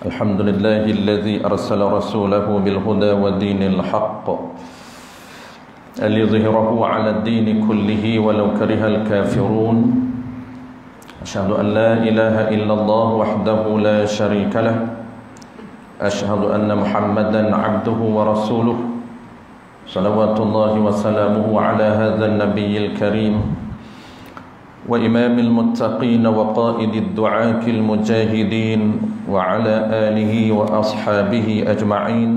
الحمد لله الذي أرسل رسوله بالهدى ودين الحق ليظهره على الدين كله ولو كره الكافرون. أشهد أن لا إله إلا الله وحده لا شريك له. أشهد أن محمدا عبده ورسوله صلوات الله وسلامه على هذا النبي الكريم وإمام المتقين وقائد الدعاة المجاهدين وعلى آله وأصحابه أجمعين.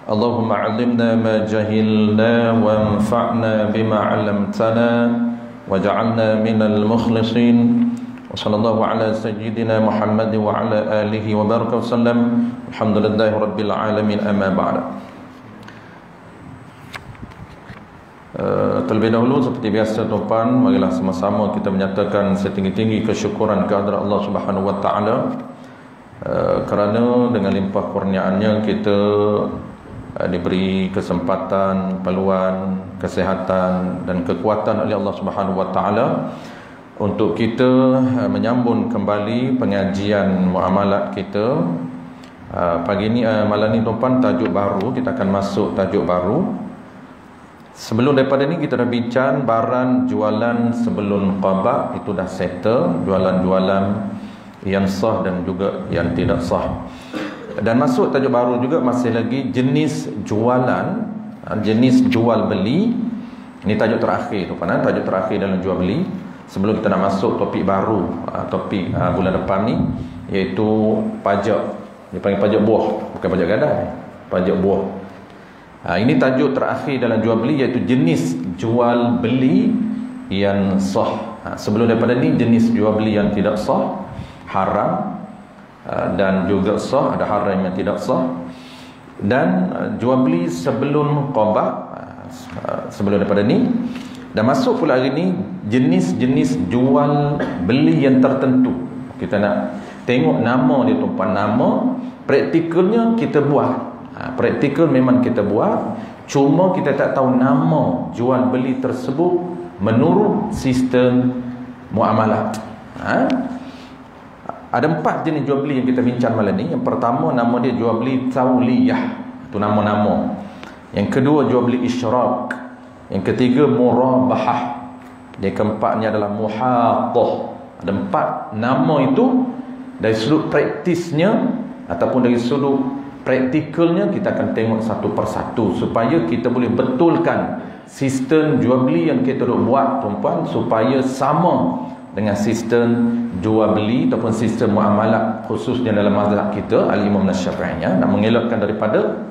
اللهم علمنا ما جهلنا وانفعنا بما علمتنا وجعلنا من المخلصين. وصلى الله على سيدنا محمد وعلى آله وبارك وسلم. الحمد لله رب العالمين. أما بعد. Terlebih dahulu seperti biasa tuan, marilah sama-sama kita menyatakan setinggi-tinggi kesyukuran kehadrat Allah Subhanahu wa taala kerana dengan limpah kurniaannya kita diberi kesempatan, peluang, kesihatan dan kekuatan oleh Allah Subhanahu wa taala untuk kita menyambung kembali pengajian muamalat kita. Pagi ni malam ni tuan, tajuk baru, kita akan masuk tajuk baru. Sebelum daripada ni kita dah bincang barang jualan sebelum qada, itu dah settle, jualan-jualan yang sah dan juga yang tidak sah. Dan masuk tajuk baru juga masih lagi jenis jualan, jenis jual beli. Ini tajuk terakhir tu kan, tajuk terakhir dalam jual beli. Sebelum kita nak masuk topik baru, topik bulan depan ni, iaitu pajak. Dia panggil pajak buah, bukan pajak gadai, pajak buah. Ini tajuk terakhir dalam jual beli, iaitu jenis jual beli yang sah. Sebelum daripada ni jenis jual beli yang tidak sah, haram, dan juga sah, ada haram yang tidak sah. Dan jual beli sebelum qada, sebelum daripada ni. Dan masuk pula hari ni jenis-jenis jual beli yang tertentu. Kita nak tengok nama dia tuan, nama praktikalnya kita buat. Praktikal memang kita buat, cuma kita tak tahu nama jual beli tersebut menurut sistem muamalat. Ada 4 jenis jual beli yang kita bincang malam ni. Yang pertama, nama dia jual beli tauliyah, itu nama-nama. Yang kedua, jual beli isyrak. Yang ketiga, murabahah. Yang keempatnya adalah muhatah. Ada 4 nama itu. Dari sudut praktisnya ataupun dari sudut praktikalnya kita akan tengok satu persatu supaya kita boleh betulkan sistem jual beli yang kita nak buat tuan-tuan, supaya sama dengan sistem jual beli ataupun sistem muamalat khususnya dalam mazhab kita Al-Imam Syafi'i, nak mengelakkan daripada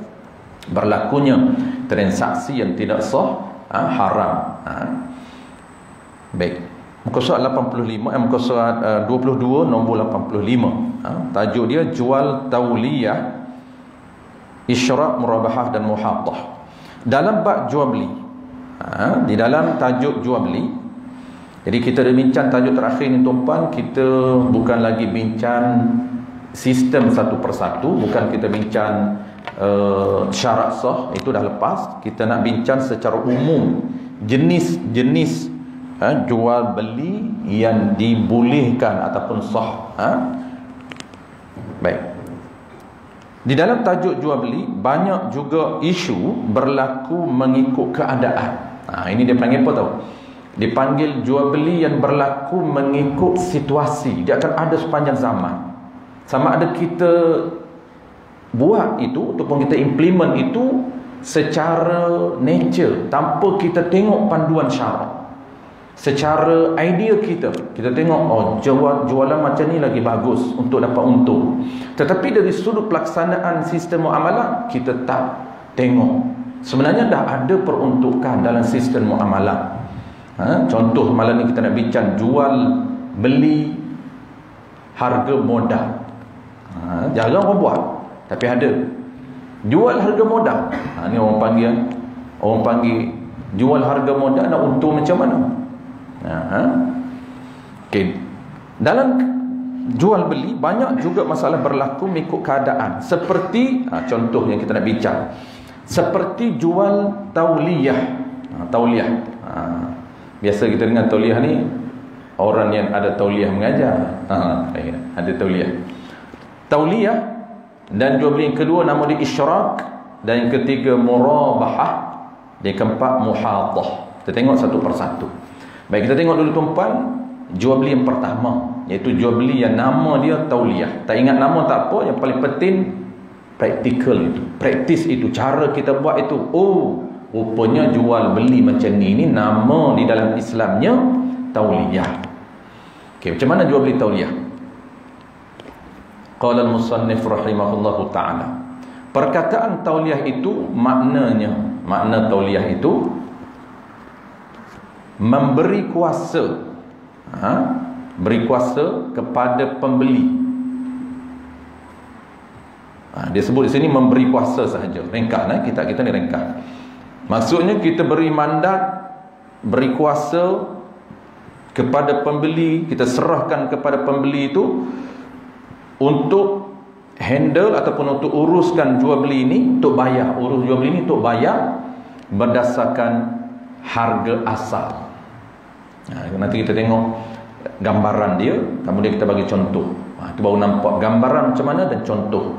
berlakunya transaksi yang tidak sah, haram. Baik, muka surat 85, muka surat 22 nombor 85. Tajuk dia jual tauliyah, isyrak, murabahah dan muhatah. Dalam bab jual beli, di dalam tajuk jual beli, jadi kita dah bincang tajuk terakhir ni tuan-tuan, kita bukan lagi bincang sistem satu persatu, bukan kita bincang syarat sah, itu dah lepas. Kita nak bincang secara umum jenis-jenis jual beli yang dibolehkan ataupun sah. Baik. Di dalam tajuk jual beli banyak juga isu berlaku mengikut keadaan. Ini dia panggil apa tahu? Dipanggil jual beli yang berlaku mengikut situasi. Dia akan ada sepanjang zaman. Sama ada kita buat itu ataupun kita implement itu secara nature, tanpa kita tengok panduan syarak. Secara idea kita tengok, jualan macam ni lagi bagus untuk dapat untung. Tetapi dari sudut pelaksanaan sistem muamalat, kita tak tengok sebenarnya dah ada peruntukan dalam sistem muamalat. Contoh malam ni kita nak bincang jual beli harga modal. Jarang orang buat, tapi ada jual harga modal. Ni orang panggil jual harga modal, nak untung macam mana? Okay. Dalam jual beli banyak juga masalah berlaku mengikut keadaan. Seperti contoh yang kita nak bincang, seperti jual tauliyah. Biasa kita dengar tauliyah ni orang yang ada tauliyah mengajar. Ada tauliyah. tauliyah, dan jual beli yang kedua nama dia isyrak, dan yang ketiga murabahah, dan yang keempat muhadah. Kita tengok satu persatu. Baik, kita tengok dulu tuan-tuan jual beli yang pertama, iaitu jual beli yang nama dia tauliyah. Tak ingat nama tak apa, yang paling penting praktikal itu, praktis itu, cara kita buat itu. Oh, rupanya jual beli macam ni nama di dalam Islamnya tauliyah. Okey, macam mana jual beli tauliyah? Qala al-musannif rahimahullahu ta'ala, perkataan tauliyah itu makna tauliyah itu memberi kuasa, beri kuasa kepada pembeli. Dia sebut di sini memberi kuasa sahaja, ringkas, kita ni ringkas. Maksudnya kita beri mandat, beri kuasa kepada pembeli, kita serahkan kepada pembeli itu untuk handle ataupun untuk uruskan jual beli ini, untuk bayar, urus jual beli ini untuk bayar berdasarkan harga asal. Nanti kita tengok gambaran dia, kemudian kita bagi contoh. Itu baru nampak gambaran macam mana dan contoh.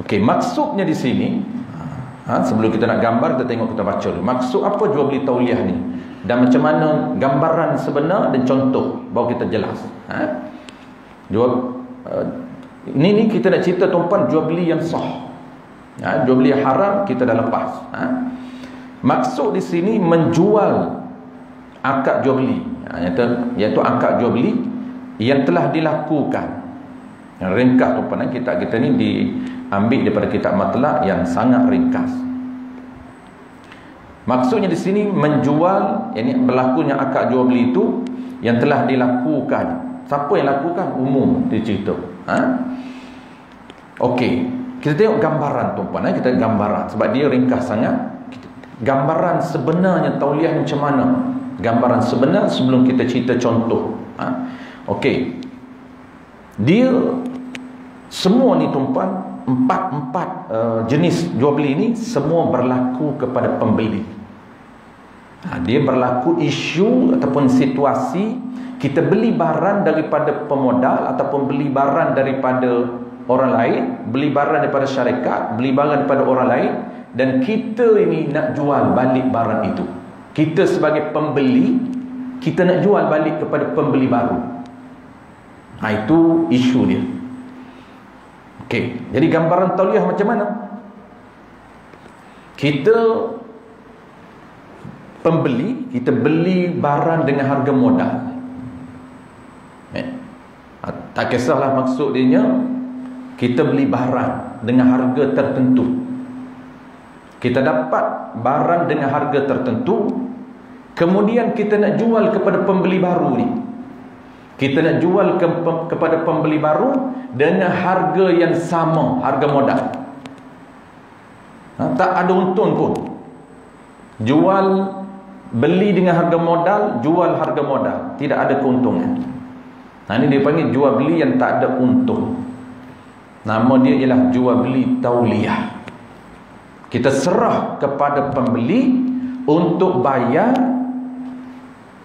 Okey, maksudnya di sini, sebelum kita nak gambar, kita tengok, kita baca dulu. Maksud apa jual beli tauliyah ni? Dan macam mana gambaran sebenar dan contoh, baru kita jelas. Ini kita nak cerita tuan-tuan jual beli yang sah. Jual beli yang haram kita dah lepas. Maksud di sini menjual akad jual beli, iaitu akad jual beli yang telah dilakukan. Yang ringkas tuan-tuan, kita ni diambil daripada kitab Matlaq yang sangat ringkas. Maksudnya di sini menjual, yakni berlakunya akad jual beli itu yang telah dilakukan. Siapa yang lakukan? Umum dia cerita. Okey, kita tengok gambaran tuan-tuan, kita gambaran sebab dia ringkas sangat. Gambaran sebenarnya tauliyah macam mana? Gambaran sebenar sebelum kita cerita contoh. Okey, dia semua ni tuan-tuan, empat jenis jual beli ni semua berlaku kepada pembeli. Dia berlaku isu ataupun situasi kita beli barang daripada pemodal ataupun beli barang daripada orang lain, beli barang daripada syarikat, beli barang daripada orang lain, dan kita ini nak jual balik barang itu. Kita sebagai pembeli, kita nak jual balik kepada pembeli baru. Itu isu dia. Okey, jadi gambaran tauliyah macam mana? Kita pembeli, kita beli barang dengan harga modal. Tak kisahlah maksud dia, kita beli barang dengan harga tertentu. Kita dapat barang dengan harga tertentu, kemudian kita nak jual kepada pembeli baru ni. Kita nak jual kepada pembeli baru dengan harga yang sama, harga modal. Tak ada untung pun. Jual, beli dengan harga modal, jual harga modal, tidak ada keuntungan. Ini dia panggil jual beli yang tak ada untung. Nama dia ialah jual beli tauliyah. Kita serah kepada pembeli untuk bayar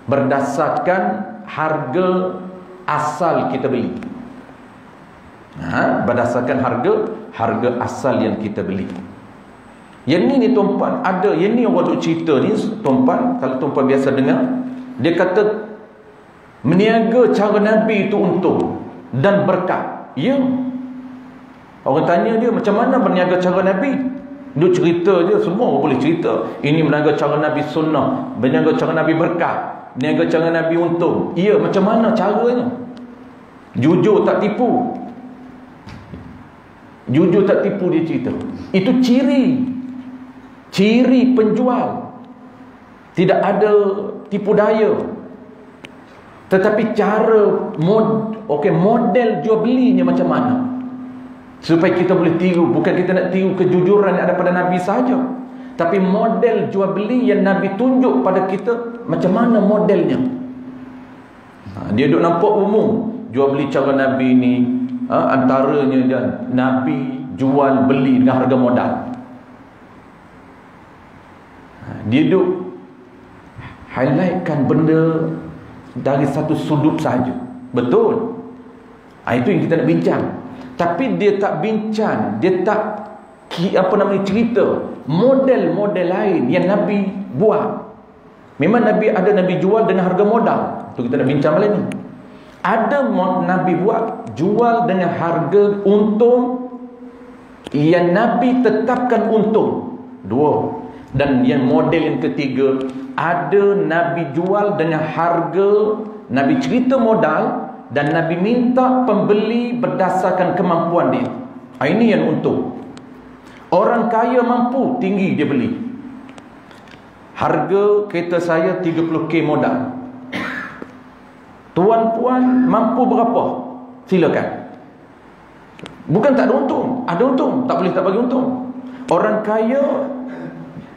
berdasarkan harga asal kita beli. Berdasarkan harga asal yang kita beli. Yang ni tuan-tuan, ada yang ni orang duk cerita ni tuan-tuan, kalau tuan-tuan biasa dengar, dia kata meniaga cara Nabi itu untung dan berkat. Ya. Orang tanya dia macam mana berniaga cara Nabi? Dia cerita je, semua orang boleh cerita. Ini berniaga cara Nabi sunnah, berniaga cara Nabi berkat, berniaga cara Nabi untung. Ya, macam mana caranya? Jujur tak tipu. Jujur tak tipu dia cerita. Itu ciri penjual. Tidak ada tipu daya. Tetapi cara model jual belinya macam mana, supaya kita boleh tiru. Bukan kita nak tiru kejujuran yang ada pada Nabi saja, tapi model jual beli yang Nabi tunjuk pada kita macam mana modelnya. Dia duk nampak umum jual beli cara Nabi ni, antaranya dan Nabi jual beli dengan harga modal. Dia duk highlightkan benda dari satu sudut saja. Betul. Itu yang kita nak bincang. Tapi dia tak bincang, dia tak cerita model-model lain yang Nabi buat. Memang Nabi jual dengan harga modal. Tu kita nak bincang malam ni. Ada Nabi buat jual dengan harga untung yang Nabi tetapkan untung. Dua. Dan yang model yang ketiga, ada Nabi jual dengan harga, Nabi cerita modal dan Nabi minta pembeli berdasarkan kemampuan dia. Ini yang untung. Orang kaya mampu, tinggi dia beli. Harga kereta saya 30k modal. Tuan-puan mampu berapa? Silakan. Bukan tak ada untung, ada untung, tak boleh tak bagi untung. Orang kaya,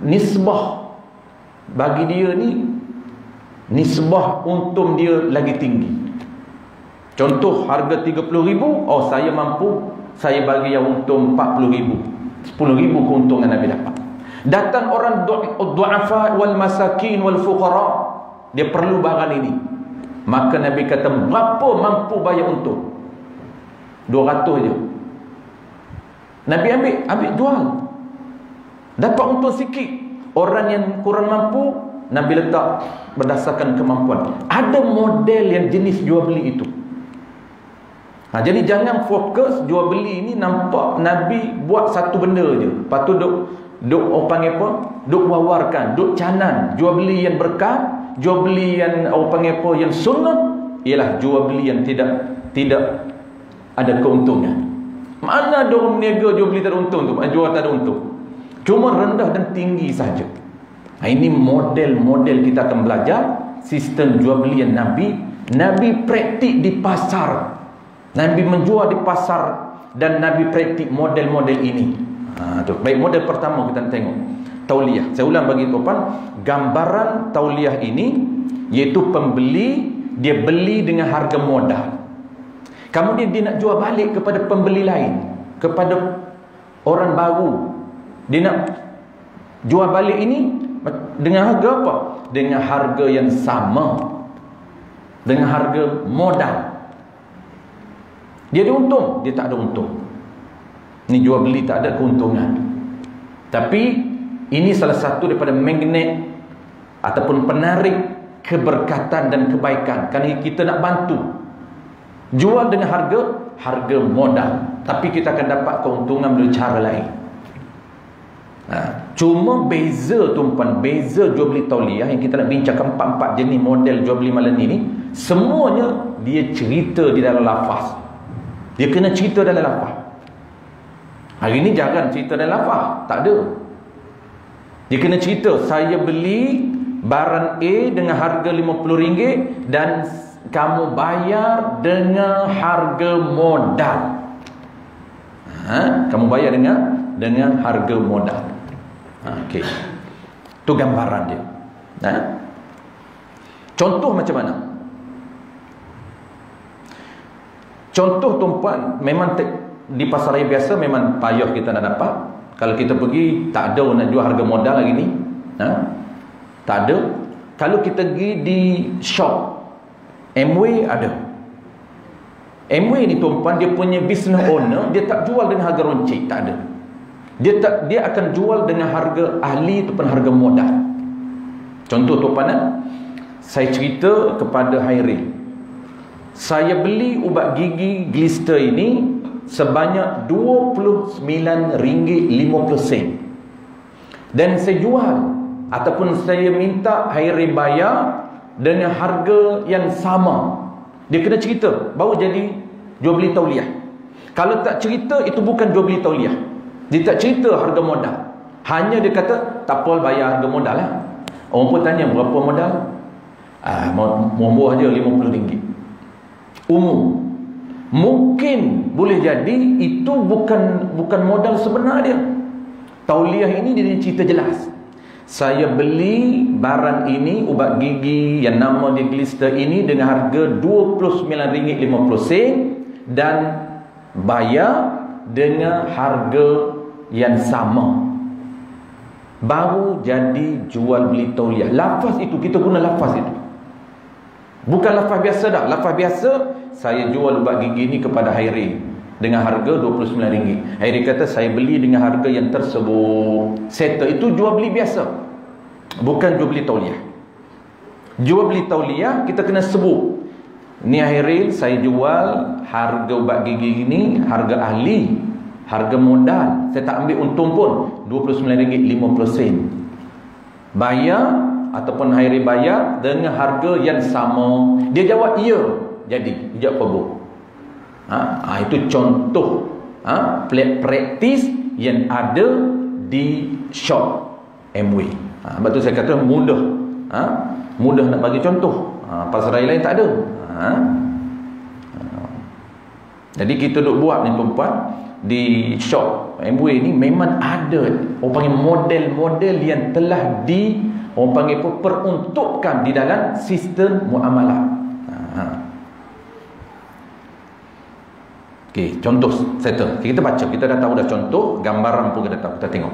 nisbah bagi dia ni, nisbah untung dia lagi tinggi. Contoh harga 30,000, saya mampu, saya bagi yang untung 40,000, 10,000 keuntungan Nabi dapat. Datang orang du'afa wal masakin wal fuqara, dia perlu barang ini, maka Nabi kata berapa mampu bayar untung? 200 je. Nabi ambil jual, dapat untung sikit. Orang yang kurang mampu, Nabi letak berdasarkan kemampuan. Ada model yang jenis jual beli itu. Jadi jangan fokus jual beli ini nampak Nabi buat satu benda je, lepas tu duk orang panggil apa? Duk wawarkan, duk canan. Jual beli yang berkah, jual beli yang orang panggil apa? Yang sunnah, ialah jual beli yang tidak ada keuntungan. Mana ada orang berniaga jual beli tak ada untung tu? Jual tak ada untung, cuma rendah dan tinggi saja. Ini model-model kita akan belajar sistem jual beli yang Nabi praktik di pasar. Nabi menjual di pasar dan Nabi praktik model-model ini. Baik, model pertama kita nak tengok tauliyah. Saya ulang bagi tuan, gambaran tauliyah ini iaitu pembeli, dia beli dengan harga modal. Kemudian dia nak jual balik kepada pembeli lain, kepada orang baru. Dia nak jual balik ini dengan harga apa? Dengan harga yang sama, dengan harga modal. Dia ada untung, dia tak ada untung. Ini jual beli tak ada keuntungan. Tapi ini salah satu daripada magnet ataupun penarik keberkatan dan kebaikan. Kerana kita nak bantu jual dengan harga modal, tapi kita akan dapat keuntungan melalui cara lain. Cuma beza tuan-puan, beza jual beli tauliyah yang kita nak bincangkan, 4 jenis model jual beli malam ini, semuanya dia cerita di dalam lafaz. Dia kena cerita dalam lafaz. Hari ini jangan cerita dalam lafaz, tak ada. Dia kena cerita, saya beli barang A dengan harga RM50 dan kamu bayar dengan harga modal. Kamu bayar dengan harga modal. Okey. Itu gambaran dia. Contoh macam mana? Contoh tuan-puan, memang di pasar raya biasa memang payah kita nak dapat. Kalau kita pergi, tak ada nak jual harga modal lagi ni. Tak ada. Kalau kita pergi di shop Amway, ada. Amway ni tuan-puan, dia punya business owner, dia tak jual dengan harga roncik, tak ada. Dia akan jual dengan harga ahli ataupun harga modal. Contoh tuan-puan, saya cerita kepada Hairi, saya beli ubat gigi Glister ini sebanyak RM29.50, dan saya jual ataupun saya minta Hairi bayar dengan harga yang sama. Dia kena cerita, baru jadi jual beli tauliyah. Kalau tak cerita, itu bukan jual beli tauliyah. Dia tak cerita harga modal, hanya dia kata tak apa, bayar harga modal lah. Orang pun tanya berapa modal, murah je RM50 umum. Mungkin boleh jadi itu bukan modal sebenar dia. Tauliyah ini dia cerita jelas, saya beli barang ini, ubat gigi yang nama dia Glister ini, dengan harga RM29.50 dan bayar dengan harga yang sama. Baru jadi jual beli tauliyah. Lafaz itu, kita guna lafaz itu, bukan lafaz biasa dah. Lafaz biasa saya jual ubat gigi ni kepada Hairi dengan harga RM29. Hairi kata, saya beli dengan harga yang tersebut. Settle. Itu jual beli biasa, bukan jual beli tauliah. Jual beli tauliah kita kena sebut, ni Hairi, saya jual harga ubat gigi ni harga ahli, harga modal, saya tak ambil untung pun, RM29.50. Bayar ataupun Hairi bayar dengan harga yang sama. Dia jawab ya, jadi ijab qabul. Itu contoh praktis yang ada di shop MW. Sebab tu saya kata mudah. Mudah nak bagi contoh. Pasar raya lain tak ada. Jadi kita duk buat ni tuan-tuan, di shop MW ni memang ada orang panggil model-model yang telah orang panggil peruntukkan di dalam sistem muamalah. Okey, contoh settle. Kita baca, kita dah tahu dah contoh, gambaran pun kita tahu. Kita tengok.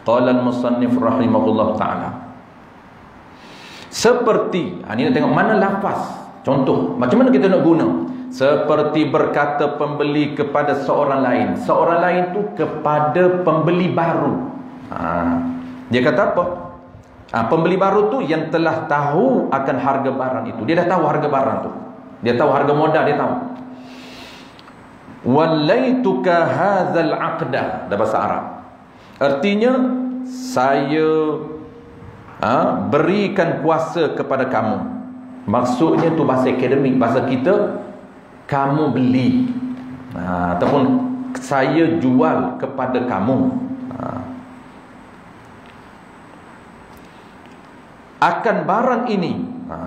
Qala al-musannif rahimahullah taala. Seperti, ni nak tengok mana lafaz. Contoh, macam mana kita nak guna? Seperti berkata pembeli kepada seorang lain. Seorang lain tu kepada pembeli baru. Dia kata apa? Pembeli baru tu yang telah tahu akan harga barang itu. Dia dah tahu harga barang tu. Dia tahu harga modal, dia tahu. Wallaituka hadzal aqda, dalam bahasa Arab. Artinya saya berikan kuasa kepada kamu. Maksudnya tu bahasa akademik, bahasa kita, kamu beli, ataupun saya jual kepada kamu akan barang ini.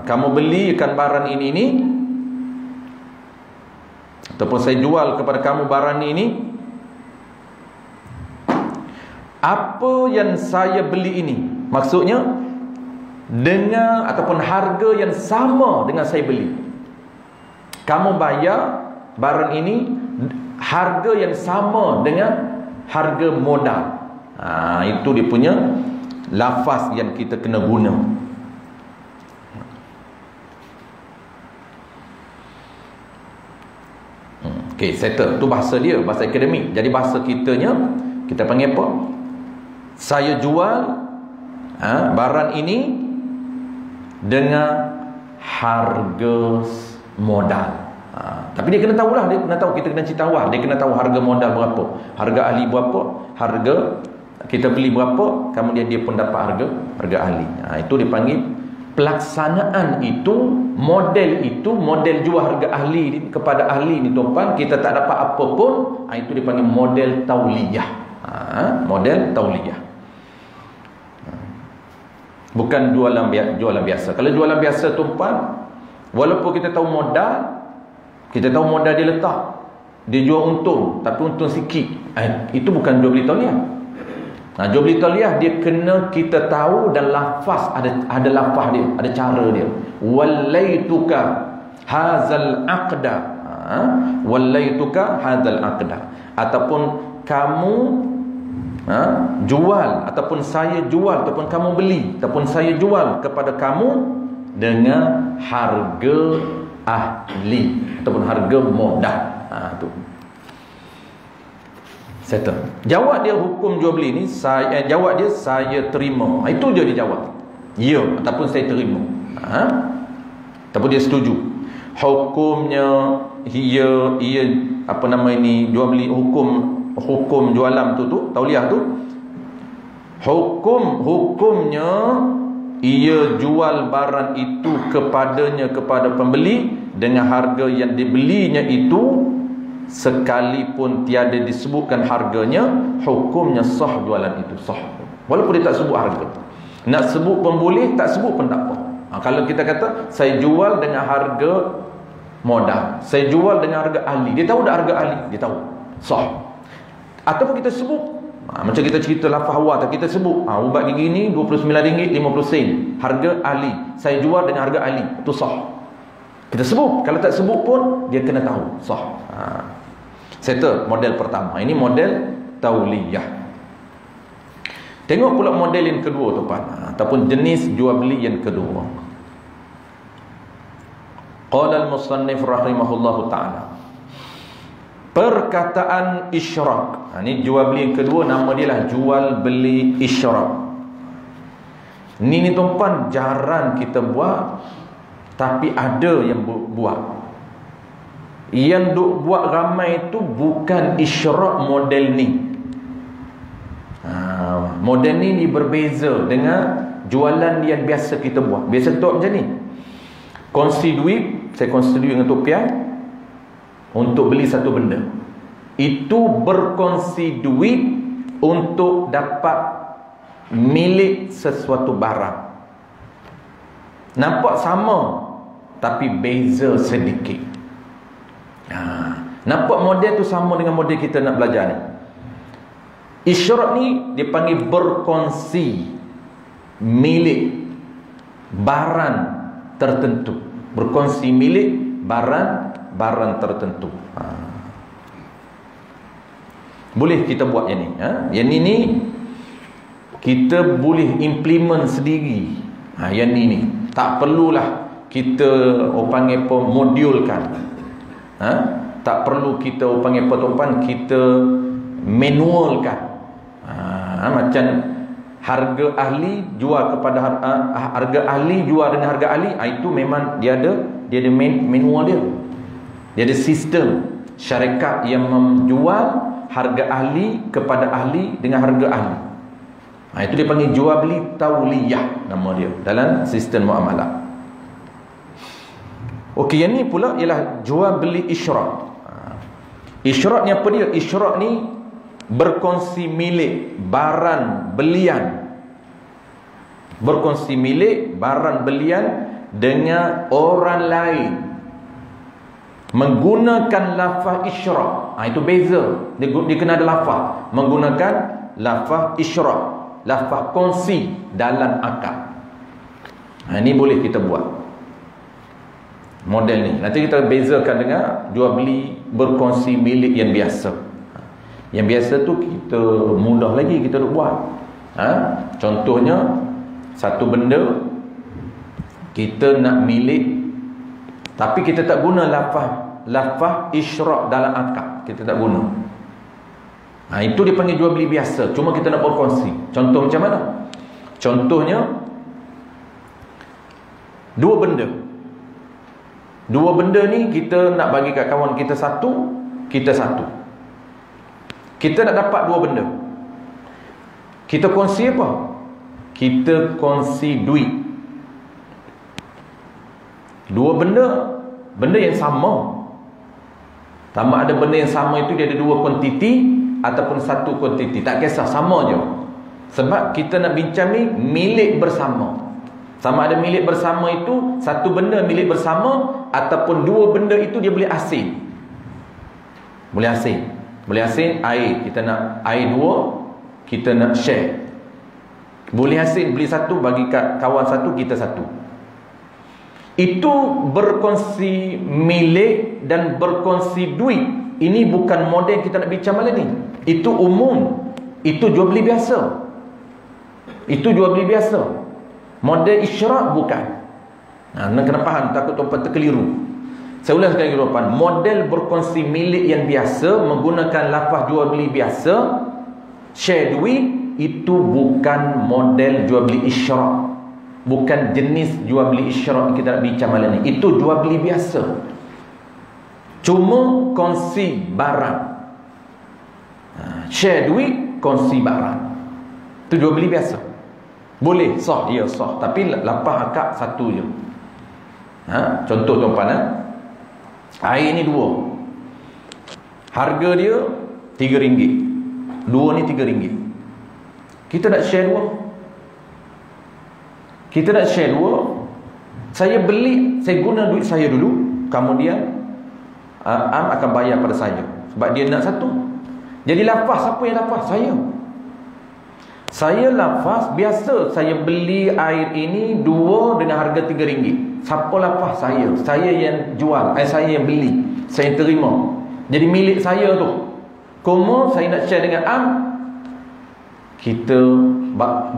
Kamu beli akan barang ini ataupun saya jual kepada kamu barang ini. Apa yang saya beli ini, maksudnya dengan ataupun harga yang sama dengan saya beli. Kamu bayar barang ini harga yang sama dengan harga modal. Itu dia punya lafaz yang kita kena guna. Okey, settle. Tu bahasa dia, bahasa akademik. Jadi bahasa kitanya, kita panggil apa? Saya jual barang ini dengan harga modal. Tapi dia kena tahulah, dia kena tahu, kita kena cerita awal. Dia kena tahu harga modal berapa, harga ahli berapa, harga kita beli berapa, kemudian dia pun dapat harga ahli. Itu dipanggil pelaksanaan itu, model jual harga ahli kepada ahli ni tuan-tuan, kita tak dapat apa pun, itu dipanggil model tauliyah. Model tauliyah. Bukan jualan biasa. Kalau jualan biasa tuan-tuan, walaupun kita tahu modal, dia letak, dia jual untung, tapi untung sikit, itu bukan jual beli tauliyah. Jual beli tauliyah dia kena kita tahu dan lafaz, ada lafaz dia, ada cara dia. Wallaituka hadzal aqda, wallaituka hadzal aqda, ataupun kamu jual, ataupun saya jual, ataupun kamu beli, ataupun saya jual kepada kamu dengan harga ahli ataupun harga modal. Tu settle. Jawab dia hukum jual beli ni, jawab dia saya terima. Itu je dia jawab. Ya ataupun saya terima. Ataupun dia setuju. Hukumnya ia apa nama ini, jual beli, hukum jualan tu tauliyah tu, hukumnya ia jual barang itu kepadanya, kepada pembeli dengan harga yang dibelinya itu, sekalipun tiada disebutkan harganya, hukumnya sah jualan itu, sah. Walaupun dia tak sebut harga. Nak sebut pun boleh, tak sebut pun tak apa. Kalau kita kata saya jual dengan harga modal, saya jual dengan harga ahli, dia tahu dah harga ahli, dia tahu, sah. Ataupun kita sebut, macam kita cerita lafaz awal, kita sebut ubat gigi ni RM29.50 harga ahli, saya jual dengan harga ahli, itu sah. Kita sebut. Kalau tak sebut pun dia kena tahu, sah. Settle model pertama. Ini model tauliyah. Tengok pula model yang kedua tu, ataupun jenis jual beli yang kedua. Qala al-musannif rahimahullahu ta'ala, perkataan isyrak. Ini jual beli yang kedua, nama dia lah jual beli isyrak. Ni tuan-tuan jarang kita buat, tapi ada yang buat. Yang duk buat ramai itu bukan isyrak model ni. Model ni berbeza dengan jualan yang biasa kita buat. Biasa tu macam ni, kongsi duit, saya kongsi duit dengan Tok Pian untuk beli satu benda. Itu berkongsi duit untuk dapat milik sesuatu barang. Nampak sama, tapi beza sedikit. Nampak model tu sama dengan model kita nak belajar ni. Isyrak ni dipanggil berkongsi milik barang tertentu. Berkongsi milik barang tertentu. Boleh kita buat yang ni. Yang ni kita boleh implement sendiri. Yang ni tak perlulah kita panggil apa, modulkan. Tak perlu kita panggil apa tuan, kita manualkan. Macam harga ahli jual kepada harga ahli jual dengan harga ahli, itu memang dia ada manual dia. Dia ada sistem syarikat yang menjual harga ahli kepada ahli dengan harga ahli. Itu dia panggil jual beli tauliyah, nama dia dalam sistem muamalah. Okey, yang ni pula ialah jual beli isyrak. Isyrak ni apa dia? Isyrak ni berkongsi milik barang belian. Berkongsi milik barang belian dengan orang lain menggunakan lafaz isyrak. Itu beza. Dia kena ada lafaz. Menggunakan lafaz isyrak, lafaz kongsi dalam akad. Ini boleh kita buat model ni. Nanti kita bezakan dengan jual beli berkongsi milik yang biasa. Yang biasa tu kita mudah lagi kita nak buat. Contohnya satu benda kita nak milik, tapi kita tak guna lafaz isyrak dalam akad. Kita tak guna. Itu dipanggil jual beli biasa, cuma kita nak berkongsi. Contoh macam mana? Contohnya dua benda ni kita nak bagi kat kawan kita satu, kita satu. Kita nak dapat dua benda. Kita kongsi apa? Kita kongsi duit. Dua benda yang sama. Ada benda yang sama itu dia ada dua kuantiti ataupun satu kuantiti, tak kisah, sama je. Sebab kita nak bincang ni milik bersama. Sama ada milik bersama itu satu benda milik bersama, ataupun dua benda itu dia boleh asing. Boleh asing air. Kita nak air dua, kita nak share. Boleh asing beli satu bagi kat kawan satu, kita satu. Itu berkongsi milik dan berkongsi duit. Ini bukan model kita nak bincang malam ni. Itu umum. Itu jual beli biasa. Model isyrak bukan. Nak kena faham, takut tuan-tuan terkeliru. Saya ulang sekali tuan-tuan. Model berkongsi milik yang biasa menggunakan lafaz jual beli biasa, share duit, itu bukan model jual beli isyrak. Bukan jenis jual beli isyrak yang kita nak bincang malam ni. Itu jual beli biasa, cuma kongsi barang. Share duit, kongsi barang. Itu jual beli biasa. Boleh, sah, dia sah, tapi lapar akad satu je. Contoh tuan-tuan, air ni dua, harga dia RM3, dua ni RM3. Kita nak share dua. Saya beli, saya guna duit saya dulu, kemudian Am akan bayar pada saya, sebab dia nak satu. Jadi lafaz, siapa yang lafaz? Saya lafaz biasa, saya beli air ini dua dengan harga RM3. Siapa lafaz? Saya yang jual, saya yang beli, saya yang terima. Jadi milik saya tu. Komo saya nak share dengan Am, kita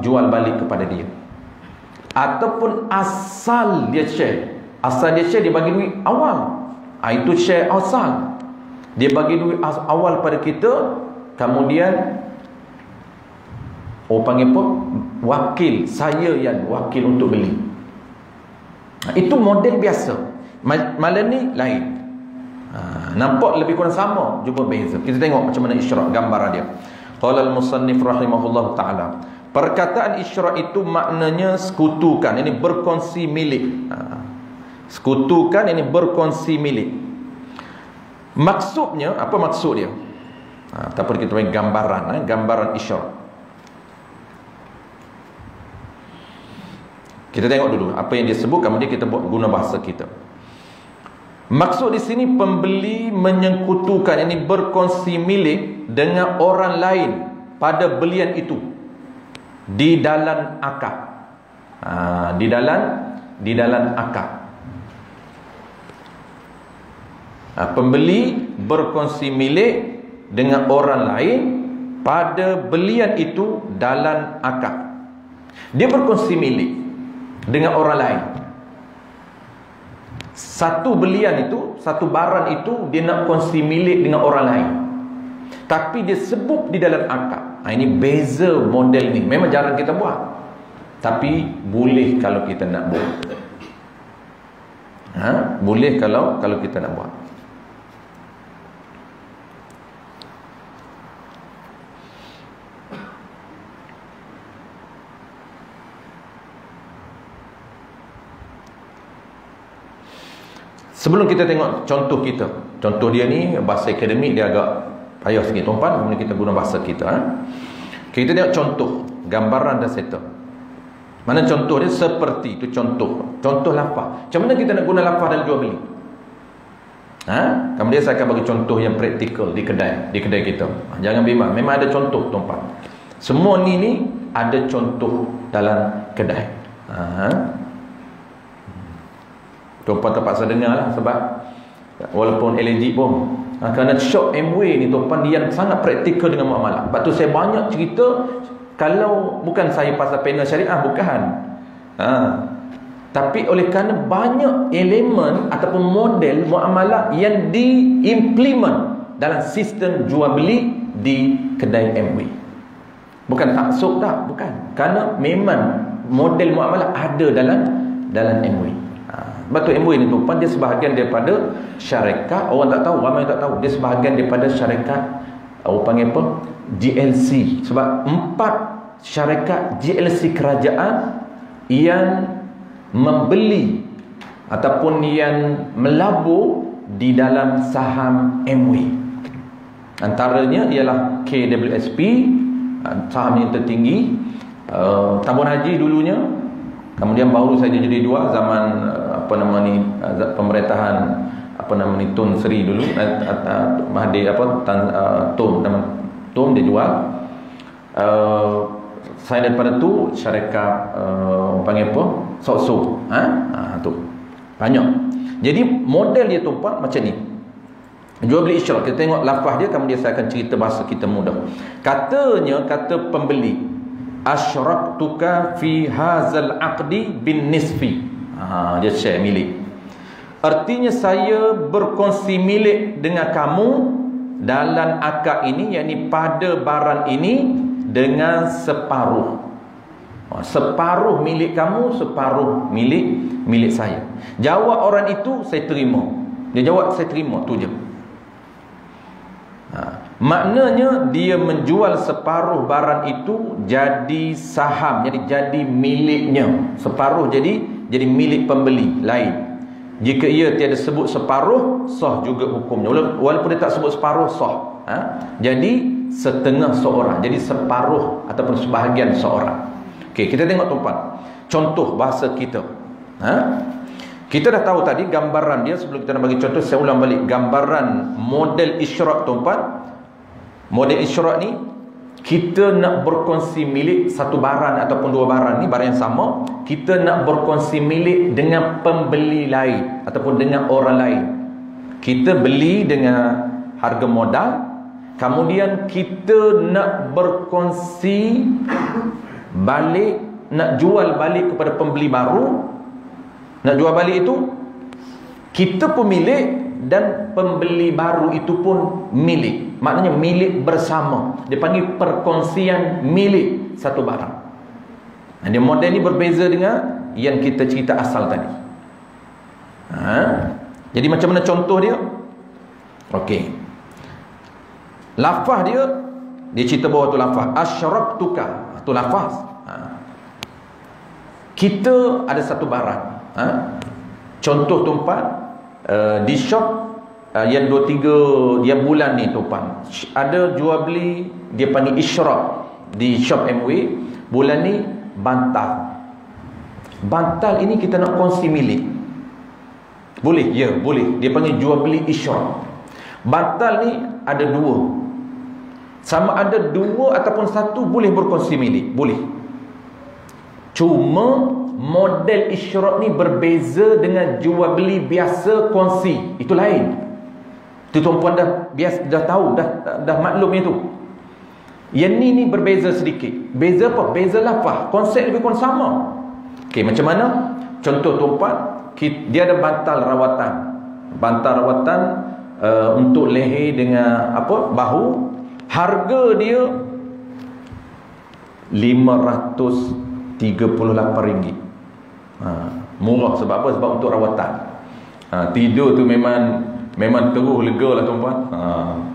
jual balik kepada dia. Ataupun asal dia share, Asal dia share, dia bagi duit awal. Itu share asal. Dia bagi duit awal pada kita, kemudian panggil apa? Wakil, saya yang wakil untuk beli. Itu model biasa. Malam ni lain. Nampak lebih kurang sama, jumpa beza. Kita tengok macam mana isyrak, gambaran dia. Qala al-musannif rahimahullah ta'ala, perkataan isyrak itu maknanya sekutukan, ini berkongsi milik. Sekutukan, ini berkongsi milik. Maksudnya, apa maksud dia? Tak perlu kita bagi gambaran, gambaran isyrak. Kita tengok dulu apa yang dia sebut, kemudian kita buat guna bahasa kita. Maksud di sini pembeli menyekutukan, ini berkongsi milik dengan orang lain pada belian itu di dalam akad. Di dalam akad. Pembeli berkongsi milik dengan orang lain pada belian itu dalam akad. Dia berkongsi milik dengan orang lain. Satu belian itu, satu barang itu, dia nak kongsi milik dengan orang lain, tapi dia sebut di dalam akad. Ini beza model ni. Memang jarang kita buat, tapi boleh kalau kita nak buat. Boleh kalau kita nak buat. Sebelum kita tengok contoh kita, contoh dia ni bahasa akademik dia agak payah sikit tuan-tuan, kemudian kita guna bahasa kita. Kita tengok contoh, gambaran dan settle. Mana contoh dia? Seperti itu contoh. Contoh lafaz. Macam mana kita nak guna lafaz dalam jual beli? Kemudian saya akan bagi contoh yang praktikal di kedai kita. Jangan bimbang, memang ada contoh tuan-tuan. Semua ni ada contoh dalam kedai. Tuan-puan terpaksa dengar lah, sebab walaupun allergic pun, kerana shop Amway ni tuan-puan, dia sangat praktikal dengan muamalah. Sebab tu saya banyak cerita. Kalau bukan saya pasal panel syariah, bukan, tapi oleh kerana banyak elemen ataupun model muamalah yang diimplement dalam sistem jual beli di kedai Amway. Bukan taksub tak, bukan, kerana memang model muamalah ada dalam Amway. Sebab tu Amway ni tuan-tuan, dia sebahagian daripada syarikat. Orang tak tahu, ramai tak tahu, dia sebahagian daripada syarikat, orang panggil apa, GLC. Sebab 4 syarikat GLC kerajaan yang membeli ataupun yang melabur di dalam saham Amway. Antaranya ialah KWSP, saham yang tertinggi, tabung haji dulunya. Kemudian baru saja jadi 2 zaman pemerintahan Tun Sri dulu, Mahathir Tun dia jual. Saya daripada tu syarikat panggil apa? Sokso. Tu. Banyak. Jadi model dia tuan macam ni. Jual beli isyrak. Kita tengok lafaz dia, kemudian saya akan cerita bahasa kita mudah. Kata pembeli, asyraktuka fi hazal aqdi bin nisfi. Dia share milik. Artinya saya berkongsi milik dengan kamu dalam akad ini, yakni pada barang ini, dengan separuh. Separuh milik kamu, separuh milik saya. Jawab orang itu, saya terima. Dia jawab, saya terima, tu je. Maknanya dia menjual separuh barang itu jadi saham, jadi miliknya. Separuh jadi milik pembeli lain. Jika ia tiada sebut separuh, sah juga hukumnya. Walaupun dia tak sebut separuh, sah. Jadi setengah seorang, jadi separuh ataupun sebahagian seorang. Okey, kita tengok tuan-tuan, contoh bahasa kita. Kita dah tahu tadi gambaran dia. Sebelum kita nak bagi contoh, saya ulang balik gambaran model isyrak tuan-tuan. Model isyrak ni, kita nak berkongsi milik satu barang ataupun 2 barang ni, barang yang sama, kita nak berkongsi milik dengan pembeli lain ataupun dengan orang lain. Kita beli dengan harga modal, kemudian kita nak berkongsi balik, nak jual balik kepada pembeli baru. Nak jual balik itu Kita pemilik dan pembeli baru itu pun milik. Maknanya milik bersama. Dia panggil perkongsian milik satu barang. Dia model ni berbeza dengan yang kita cerita asal tadi. Jadi macam mana contoh dia? Okey. Lafaz dia cerita bawah tu lafaz asyraktuka. Tu lafaz. Kita ada satu barang. Contoh tumpang di shop yang 2-3 dia bulan ni tumpang. Ada jual beli dia panggil isyrak di shop MW. Bulan ni bantal. Bantal ini kita nak kongsi milik. Boleh? Ya, boleh. Dia panggil jual beli isyrak. Bantal ni ada 2. Sama ada 2 ataupun 1 boleh berkongsi milik. Boleh. Cuma model isyrak ni berbeza dengan jual beli biasa kongsi. Itu lain. Itu tuan-puan dah tahu, dah maklum itu. Yang ni berbeza sedikit. Beza apa? Beza lafaz. Konsep lebih kurang sama. Okey, macam mana? Contoh tuan-puan, dia ada bantal rawatan. Bantal rawatan untuk leher dengan bahu. Harga dia RM538. Murah. Sebab apa? Sebab untuk rawatan. Tidur tu memang terus lega lah tuan-puan.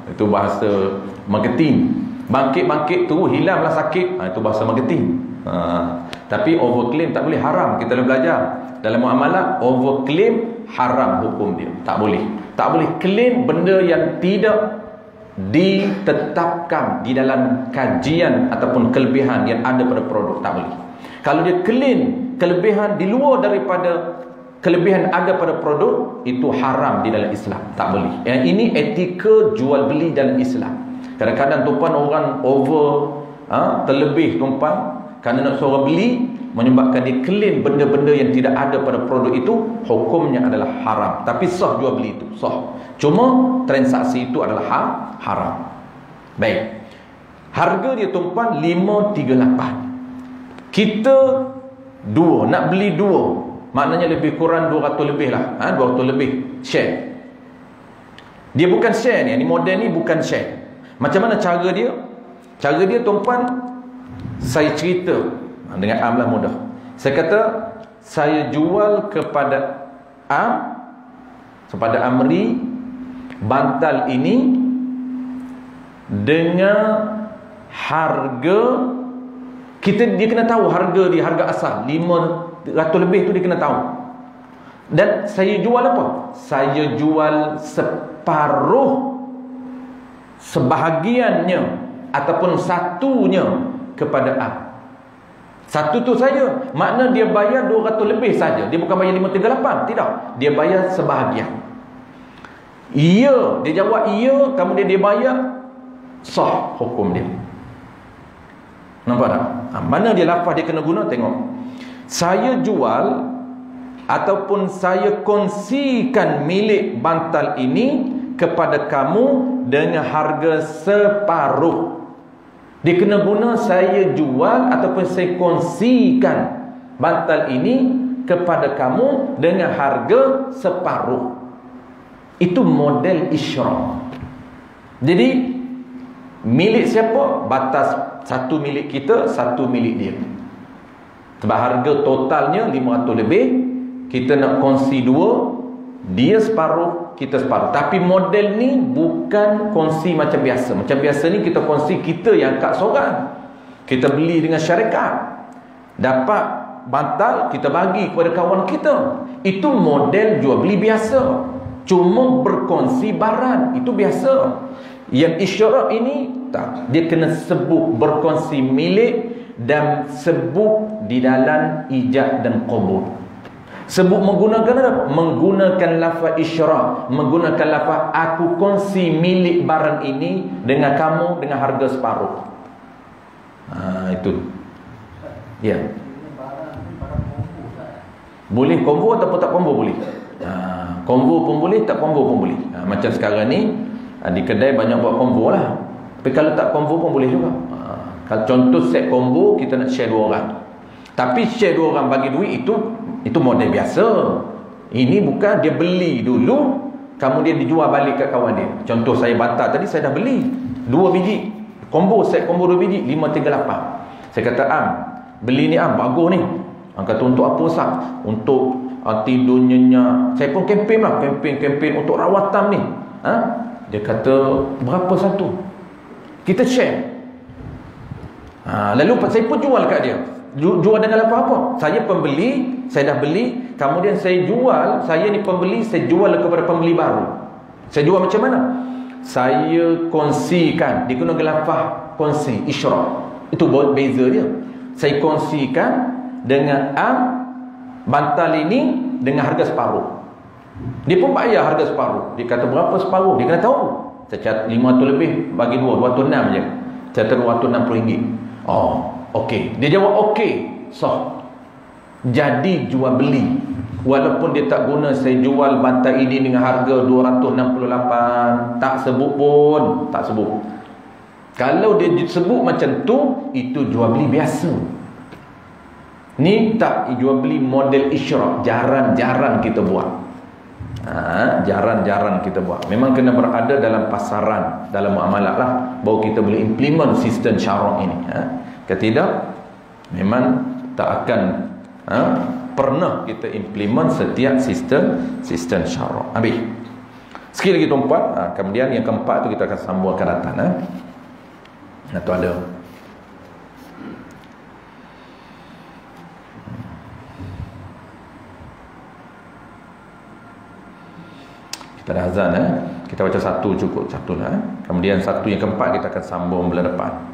Itu bahasa marketing. Bangkit terus hilanglah sakit. Itu bahasa marketing. Tapi overclaim tak boleh, haram. Kita dah belajar dalam muamalah, overclaim haram hukum dia. Tak boleh claim benda yang tidak ditetapkan di dalam kajian ataupun kelebihan yang ada pada produk. Tak boleh. Kalau dia claim kelebihan di luar daripada kelebihan ada pada produk, itu haram di dalam Islam. Tak boleh. Yang ini etika jual beli dalam Islam. Kadang-kadang tuan orang terlebih tuan kerana nak suruh beli, menyebabkan dia claim benda-benda yang tidak ada pada produk itu, hukumnya adalah haram. Tapi sah jual beli itu, sah. Cuma transaksi itu adalah haram. Baik. Harga dia tuan RM538. Kita 2, nak beli 2. Maknanya lebih kurang 200 lebih lah. 200 lebih share. Dia bukan share ni. Ni model ni bukan share. Macam mana cara dia? Cara dia tuan-puan, saya cerita dengan Am lah mudah. Saya kata saya jual kepada kepada Amri bantal ini dengan harga dia kena tahu harga dia, harga asal 500 lebih tu dia kena tahu. Dan saya jual apa? Saya jual separuh, sebahagiannya ataupun satunya kepada A. Satu tu saja. Makna dia bayar 200 lebih saja. Dia bukan bayar 538. Tidak. Dia bayar sebahagian. Ya. Dia jawab ya. Kemudian dia bayar. Sah hukum dia. Nampak tak? Mana dia lafaz dia kena guna? Tengok. Saya jual ataupun saya kongsikan milik bantal ini kepada kamu dengan harga separuh. Dia kena guna saya jual ataupun saya kongsikan bantal ini kepada kamu dengan harga separuh. Itu model isyrak. Jadi milik siapa? Batas satu milik kita, satu milik dia. Sebab harga totalnya 500 lebih. Kita nak kongsi 2, dia separuh, kita separuh. Tapi model ni bukan kongsi macam biasa. Macam biasa ni kita kongsi, kita yang angkat seorang. Kita beli dengan syarikat, dapat bantal, kita bagi kepada kawan kita. Itu model jual beli biasa. Cuma berkongsi barang, itu biasa. Yang isyrak ini tak, dia kena sebut berkongsi milik dan sebut di dalam ijab dan qabul. Sebut menggunakan apa? Menggunakan lafaz isyrak, menggunakan lafaz aku kongsi milik barang ini dengan kamu dengan harga separuh. Itu. Ya. Boleh combo atau tak combo boleh. Combo pun boleh, tak combo pun boleh. Macam sekarang ni di kedai banyak buat combo lah. Tapi kalau tak combo pun boleh juga. Kalau contoh set combo, kita nak share 2 orang. Tapi share 2 orang bagi duit itu model biasa. Ini bukan dia beli dulu kemudian dijual balik ke kawan dia. Contoh saya batal tadi, saya dah beli 2 biji combo, set combo 2 biji 538. Saya kata beli ni bagus ni. Kata untuk apa Ustaz? Untuk tidur nyenyak. Saya pun kempen lah, kempen untuk rawatan ni. Dia kata berapa satu? Kita share. Lalu saya pun jual kat dia. Jual dengan apa? Saya pembeli, saya dah beli, kemudian saya jual, saya ni pembeli, saya jual kepada pembeli baru. Saya jual macam mana? Saya kongsikan, dia guna gelapah kongsi, isyrak. Itu beza dia. Saya kongsikan dengan bantal ini dengan harga separuh. Dia pun bayar harga separuh. Dia kata berapa separuh? Dia kena tahu. Saya catat 500 lebih bagi 206 je. Saya kata RM260. Okey. Dia jawab okey. Jadi jual beli. Walaupun dia tak guna saya jual bantal ini dengan harga 268, tak sebut pun, tak sebut. Kalau dia sebut macam tu, itu jual beli biasa. Ni tak jual beli model isyrak. Jarang-jarang kita buat. Jarang-jarang kita buat. Memang kena berada dalam pasaran, dalam muamalah lah, baru kita boleh implement sistem syarak ini. Ketidak, memang tak akan pernah kita implement setiap sistem syarak. Habis. Sekali lagi tuan-puan, kemudian yang keempat tu kita akan sambung akan datang. Itu ada. Kita dah azan. Kita baca satu cukup, satu lah. Kemudian satu yang keempat kita akan sambung bulan depan.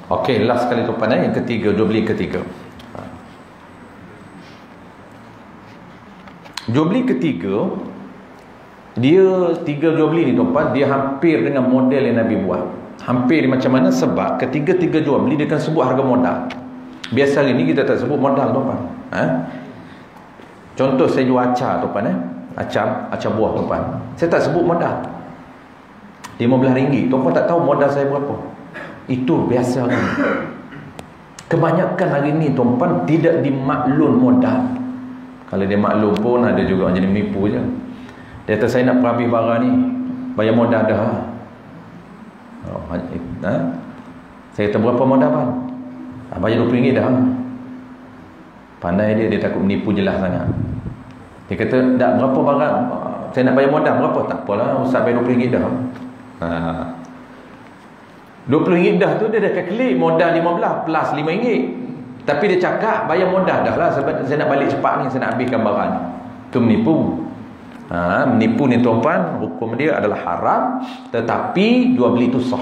Okey, last sekali tu pandai yang ketiga, jual beli ketiga. Jual beli ketiga, dia tiga jual beli ni tuan-tuan, dia hampir dengan model yang Nabi buat. Hampir macam mana? Sebab ketiga-tiga jual beli dia akan sebut harga modal. Biasa hari ni kita tak sebut modal tuan-tuan. Contoh saya jual acar tuan-tuan, acar buah tuan-tuan. Saya tak sebut modal. RM15. Tuan-tuan tak tahu modal saya berapa. Itu biasa kan. Kebanyakan hari ni tuan-tuan tidak dimaklum modal. Kalau dia maklum pun ada juga orang jadi menipu je. Dia kata saya nak perhabis barang ni, bayar modal dah. Saya kata berapa modal bang? Bayar RM20 dah. Pandai dia takut menipu jelas sangat. Dia kata tak berapa barang, saya nak bayar modal berapa? Tak apalah, ustaz bayar RM20 dah. RM20 dah tu dia dah calculate modal 15 plus RM5. Tapi dia cakap bayar modal dah lah sebab saya nak balik cepat ni, saya nak habiskan barang ni. Itu menipu. Menipu ni tuan-tuan, hukum dia adalah haram, tetapi jual beli itu sah.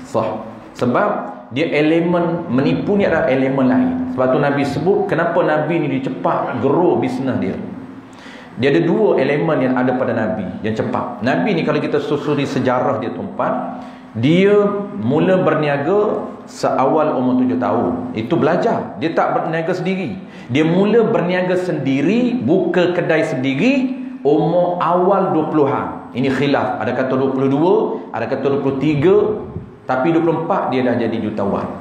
Sah. Sebab dia elemen menipu ni adalah elemen lain. Sebab tu Nabi sebut kenapa Nabi ni dia cepat grow bisnes dia. Dia ada dua elemen yang ada pada Nabi yang cepat. Nabi ni kalau kita susuri sejarah dia tuan, dia mula berniaga seawal umur 7 tahun. Itu belajar. Dia tak berniaga sendiri. Dia mula berniaga sendiri, buka kedai sendiri umur awal 20-an. Ini khilaf. Ada kata 22, ada kata 23, tapi 24 dia dah jadi jutawan.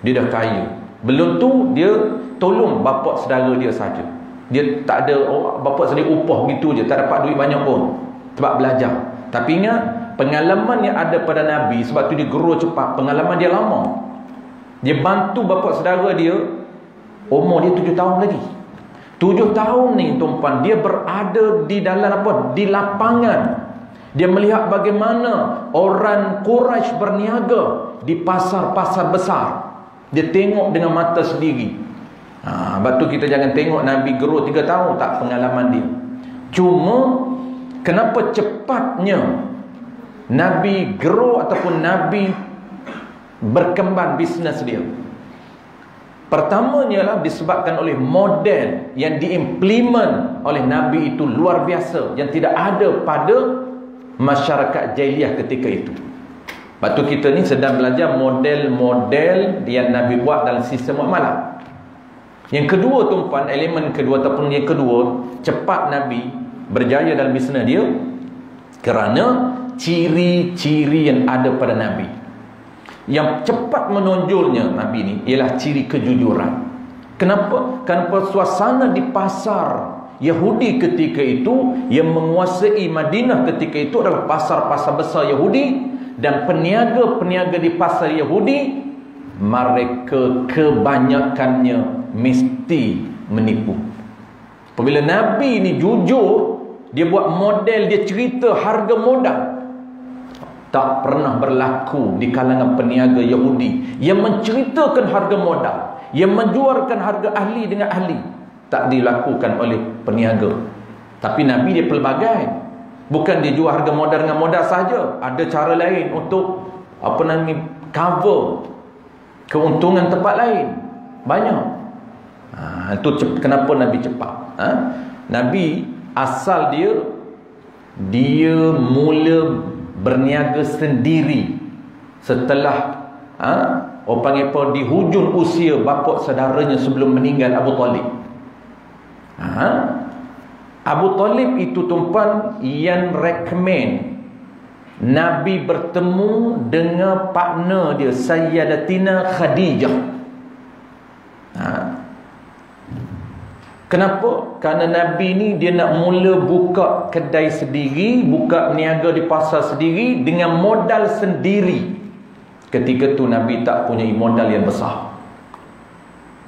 Dia dah kaya. Belum tu dia tolong bapa saudara dia saja. Dia tak ada bapa sendiri upah gitu je, tak dapat duit banyak pun sebab belajar. Tapi ingat, pengalaman yang ada pada Nabi, sebab tu dia grow cepat. Pengalaman dia lama. Dia bantu bapa saudara dia, umur dia 7 tahun lagi. 7 tahun ni tuan, dia berada di dalam apa? Di lapangan. Dia melihat bagaimana orang Quraisy berniaga di pasar-pasar besar. Dia tengok dengan mata sendiri. Sebab tu kita jangan tengok Nabi grow 3 tahun, tak, pengalaman dia. Cuma kenapa cepatnya Nabi grow ataupun Nabi berkembang bisnes dia? Pertamanya lah disebabkan oleh model yang diimplement oleh Nabi itu luar biasa, yang tidak ada pada masyarakat jahiliah ketika itu. Sebab tu kita ni sedang belajar model-model yang Nabi buat dalam sistem muamalah. Yang kedua tuan, elemen kedua ataupun yang kedua, cepat Nabi berjaya dalam bisnes dia kerana ciri-ciri yang ada pada Nabi. Yang cepat menonjolnya Nabi ni ialah ciri kejujuran. Kenapa? Kenapa suasana di pasar Yahudi ketika itu, yang menguasai Madinah ketika itu adalah pasar-pasar besar Yahudi, dan peniaga-peniaga di pasar Yahudi, mereka kebanyakannya mesti menipu. Apabila Nabi ni jujur, dia buat model, dia cerita harga modal, tak pernah berlaku di kalangan peniaga Yahudi yang menceritakan harga modal, yang menjualkan harga ahli dengan ahli. Tak dilakukan oleh peniaga. Tapi Nabi dia pelbagai. Bukan dia jual harga modal dengan modal saja, ada cara lain untuk cover keuntungan tempat lain. Banyak. Itu kenapa Nabi cepat. Nabi asal dia mula berniaga sendiri setelah orang panggil apa, di hujung usia bapa saudaranya sebelum meninggal, Abu Talib. Abu Talib itu tuan yang recommend Nabi bertemu dengan partner dia, Sayyidatina Khadijah. Kenapa? Kerana Nabi ni dia nak mula buka kedai sendiri, buka niaga di pasar sendiri dengan modal sendiri. Ketika tu Nabi tak punya modal yang besar.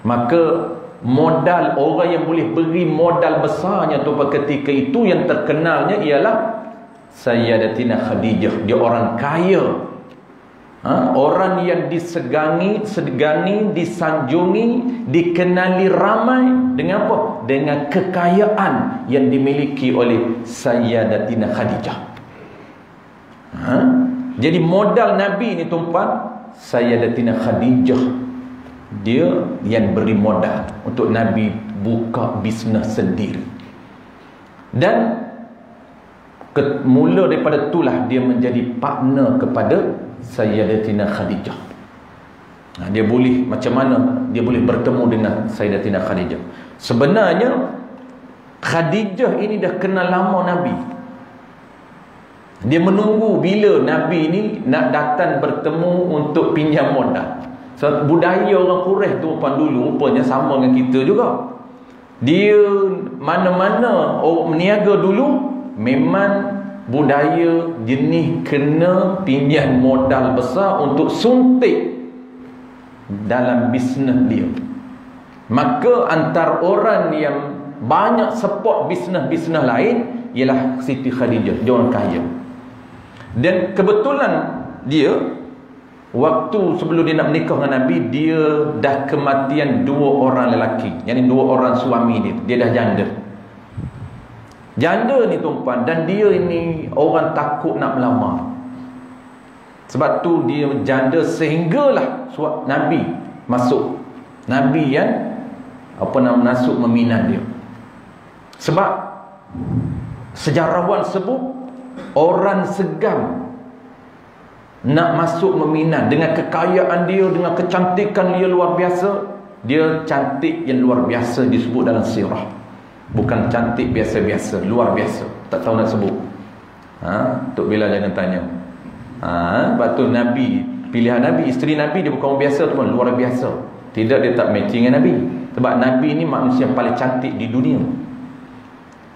Maka modal, orang yang boleh beri modal besarnya tu ketika itu yang terkenalnya ialah Sayyidatina Khadijah. Dia orang kaya. Orang yang disegani, disanjungi, dikenali ramai dengan apa? Dengan kekayaan yang dimiliki oleh Sayyidatina Khadijah. Jadi modal Nabi ni tuan, Sayyidatina Khadijah dia yang beri modal untuk Nabi buka bisnes sendiri. Dan mula daripada itulah dia menjadi partner kepada Sayyidatina Khadijah. Dia boleh, macam mana dia boleh bertemu dengan Sayyidatina Khadijah? Sebenarnya Khadijah ini dah kenal lama Nabi. Dia menunggu bila Nabi ini nak datang bertemu untuk pinjam modal. So, budaya orang Quraisy tu dulu rupanya sama dengan kita juga. Dia mana-mana orang meniaga dulu memang budaya jenis kena pinjam modal besar untuk suntik dalam bisnes dia. Maka antara orang yang banyak support bisnes-bisnes lain ialah Siti Khadijah. Dia orang kaya. Dan kebetulan dia waktu sebelum dia nak menikah dengan Nabi, dia dah kematian 2 orang lelaki, yakni 2 orang suami dia. Dia dah janda. Janda ni tuan, dan dia ini orang takut nak melamar. Sebab tu dia janda sehinggalah Nabi masuk. Nabi yang nasuk meminang dia. Sebab sejarawan sebut orang segan nak masuk meminang dengan kekayaan dia, dengan kecantikan dia luar biasa. Dia cantik yang luar biasa disebut dalam sirah. Bukan cantik biasa-biasa, luar biasa. Tak tahu nak sebut. Tok Bilal jangan tanya. Sebab tu Nabi, pilihan Nabi, isteri Nabi dia bukan orang biasa tu pun, luar biasa. Tidak, dia tak matching dengan Nabi. Sebab Nabi ni manusia yang paling cantik di dunia.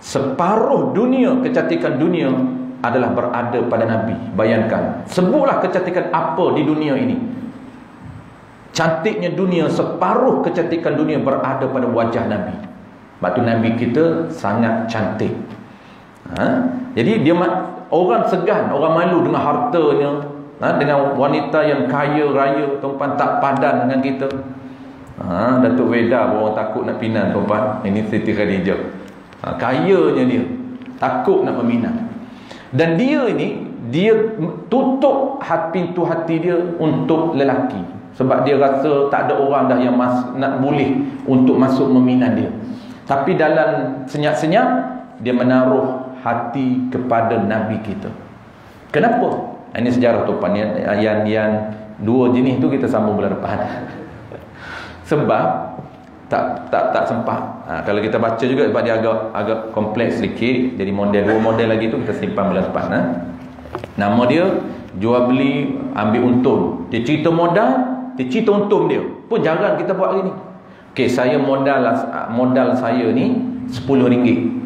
Separuh dunia, kecantikan dunia adalah berada pada Nabi. Bayangkan, sebutlah kecantikan apa di dunia ini. Cantiknya dunia, separuh kecantikan dunia berada pada wajah Nabi. Sebab tu Nabi kita sangat cantik. Jadi dia orang segan, orang malu dengan hartanya, dengan wanita yang kaya raya, tuan-puan, tak padan dengan kita. Datuk Weda orang takut nak pinang, tuan-puan. Ini Siti Khadijah. Kayanya dia, takut nak meminang. Dan dia ini, dia tutup pintu hati dia untuk lelaki. Sebab dia rasa tak ada orang dah yang nak boleh untuk masuk meminang dia. Tapi dalam senyap-senyap, dia menaruh hati kepada Nabi kita. Kenapa? Ini sejarah tuan-puan. Yang dua jenis tu kita sambung bulan depan. Sebab tak sempat. Kalau kita baca juga, sebab dia agak kompleks sedikit. Jadi dua model lagi tu kita simpan bulan depan. Nama dia jual beli ambil untung. Dia cerita modal, dia cerita untung dia. Pun jarang kita buat hari ni. Okey, saya modal saya ni RM10.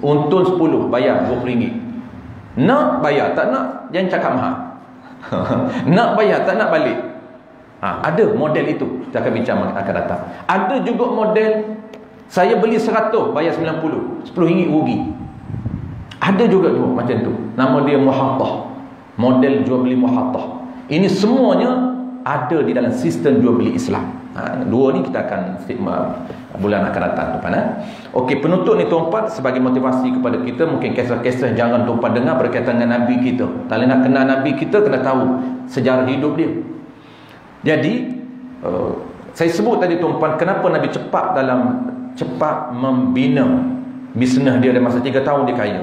Untung 10, bayar RM20. Nak bayar, tak nak jangan cakap mahal. Nak bayar, tak nak balik. Ada model itu, kita akan bincang akan datang. Ada juga model saya beli 100, bayar 90, RM10 rugi. Ada juga tu macam tu. Nama dia muhattah. Model jual beli muhattah. Ini semuanya ada di dalam sistem jual beli Islam. Dua ni kita akan bulan akan datang, tuan-puan. Okey, penutup ni tuan-puan sebagai motivasi kepada kita, mungkin kisah-kisah jangan tuan-puan dengar berkaitan dengan Nabi kita. Kalau nak kenal Nabi kita, kena tahu sejarah hidup dia. Jadi saya sebut tadi tuan-puan, kenapa Nabi cepat membina bisnes dia dalam masa 3 tahun dia kaya.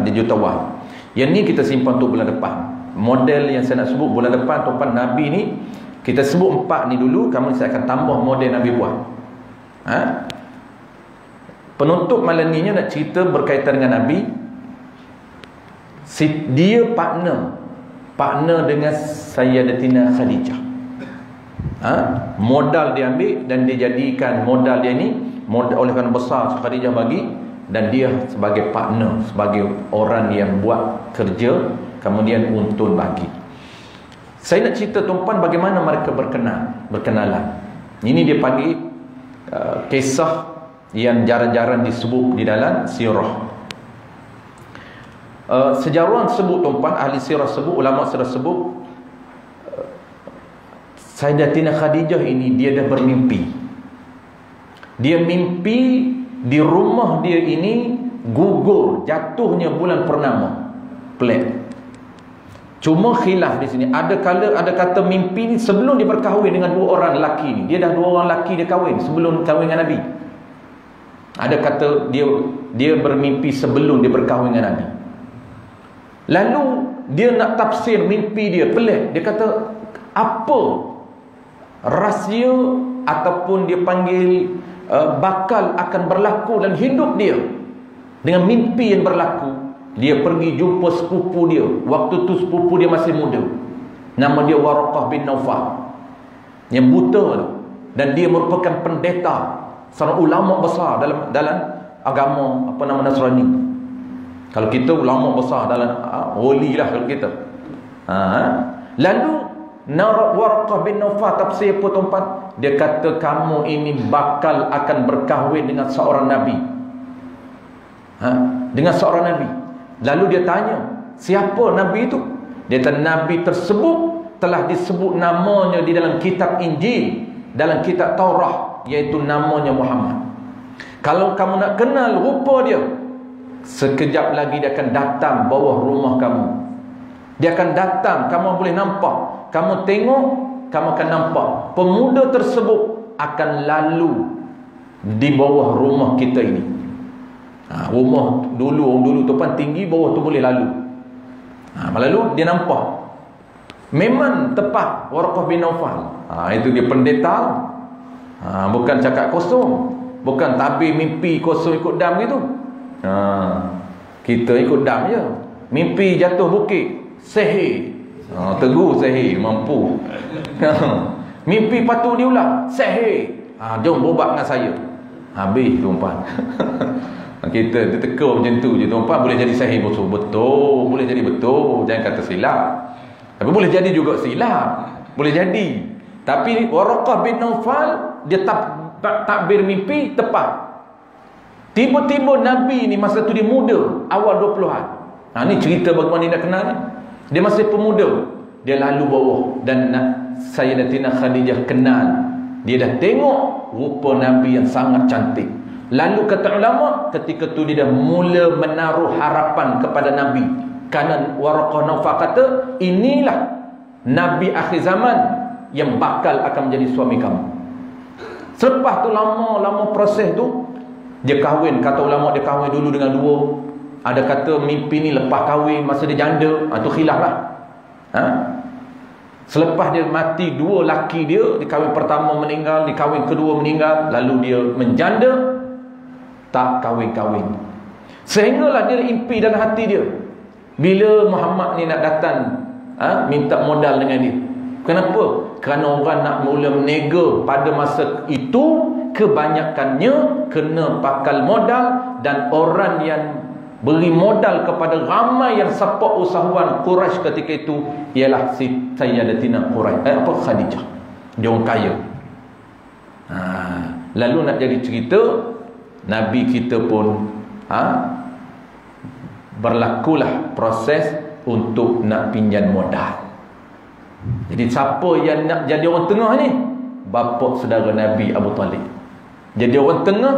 Dia jutawan. Yang ni kita simpan untuk bulan depan. Model yang saya nak sebut bulan depan tuan-puan, Nabi ni kita sebut 4 ni dulu, kemudian saya akan tambah model Nabi buat. Penutup malam ni nak cerita berkaitan dengan Nabi. Dia partner dengan Sayyidatina Khadijah. Modal dia ambil dan dia jadikan modal dia ni oleh kerana besar Khadijah bagi, dan dia sebagai partner, sebagai orang yang buat kerja, kemudian untung bagi. Saya nak cerita tuan-puan bagaimana mereka berkenalan. Ini dia panggil kisah yang jarang-jarang disebut di dalam sirah. Sejarawan sebut tuan-puan, ahli sirah sebut, ulama sirah sebut, Sayyidatina Khadijah ini dia dah bermimpi. Dia mimpi di rumah dia ini gugur, jatuhnya bulan purnama. Pelik. Cuma khilaf di sini. Ada kata mimpi ni sebelum dia berkahwin dengan 2 orang lelaki ni. Dia dah 2 orang lelaki dia kahwin sebelum kahwin dengan Nabi. Ada kata dia bermimpi sebelum dia berkahwin dengan Nabi. Lalu dia nak tafsir mimpi dia, pelik. Dia kata apa rahsia ataupun dia panggil bakal akan berlaku dalam hidup dia dengan mimpi yang berlaku. Dia pergi jumpa sepupu dia. Waktu tu sepupu dia masih muda. Nama dia Waraqah bin Naufal, yang buta tu. Dan dia merupakan pendeta, seorang ulama besar dalam agama Nasrani. Kalau kita ulama besar dalam wali lah kalau kita. Lalu Waraqah bin Naufal tafsir apa tuan-tuan? Dia kata kamu ini bakal akan berkahwin dengan seorang nabi. Dengan seorang nabi. Lalu dia tanya, siapa nabi itu? Dia kata nabi tersebut telah disebut namanya di dalam kitab Injil, dalam kitab Taurat, iaitu namanya Muhammad. Kalau kamu nak kenal rupa dia, sekejap lagi dia akan datang bawah rumah kamu. Dia akan datang, kamu boleh nampak. Kamu tengok, kamu akan nampak pemuda tersebut akan lalu di bawah rumah kita ini. Rumah dulu, orang dulu tu kan tinggi, bawah tu boleh lalu. Lalu dia nampak. Memang tepat Waraqah bin Naufal. Itu dia pendeta. Bukan cakap kosong, bukan tabir mimpi kosong ikut dam gitu. Kita ikut dam je. Mimpi jatuh bukit, sihir. Teguh sihir, mampu. Mimpi patu diulang, sihir. Jom berubat dengan saya. Habis tuan-tuan. Kita teka macam tu je tuan-tuan, boleh jadi sihir betul, boleh jadi betul. Jangan kata silap. Tapi boleh jadi juga silap. Boleh jadi. Tapi Waraqah bin Naufal, dia takbir mimpi tepat. Tiba-tiba Nabi ni masa tu dia muda, awal 20-an. Ni cerita bagaimana dia nak kenal ni. Dia masih pemuda. Dia lalu bawah dan Sayyidatina Khadijah kenal. Dia dah tengok rupa Nabi yang sangat cantik. Lalu kata ulama, ketika tu dia dah mula menaruh harapan kepada Nabi. Kerana Waraqah Naufal kata, inilah Nabi akhir zaman yang bakal akan menjadi suami kamu. Selepas tu lama proses tu, dia kahwin. Kata ulama dia kahwin dulu dengan dua. Ada kata mimpi ni lepas kahwin, masa dia janda. Tu khilaf lah. Selepas dia mati, dua laki dia, di kahwin pertama meninggal, di kahwin kedua meninggal, lalu dia menjanda, tak kahwin-kahwin. Sehinggalah dia impi dalam hati dia, bila Muhammad ni nak datang minta modal dengan dia. Kenapa? Kerana orang nak mula menega pada masa itu, kebanyakannya kena pakal modal. Dan orang yang beri modal kepada ramai yang support usahawan Quraisy ketika itu ialah si Sayyidatina Khadijah. Dia orang kaya. Lalu nak jadi cerita, Nabi kita pun berlakulah proses untuk nak pinjam modal. Jadi siapa yang nak jadi orang tengah ni? Bapa saudara Nabi Abu Talib. Jadi orang tengah,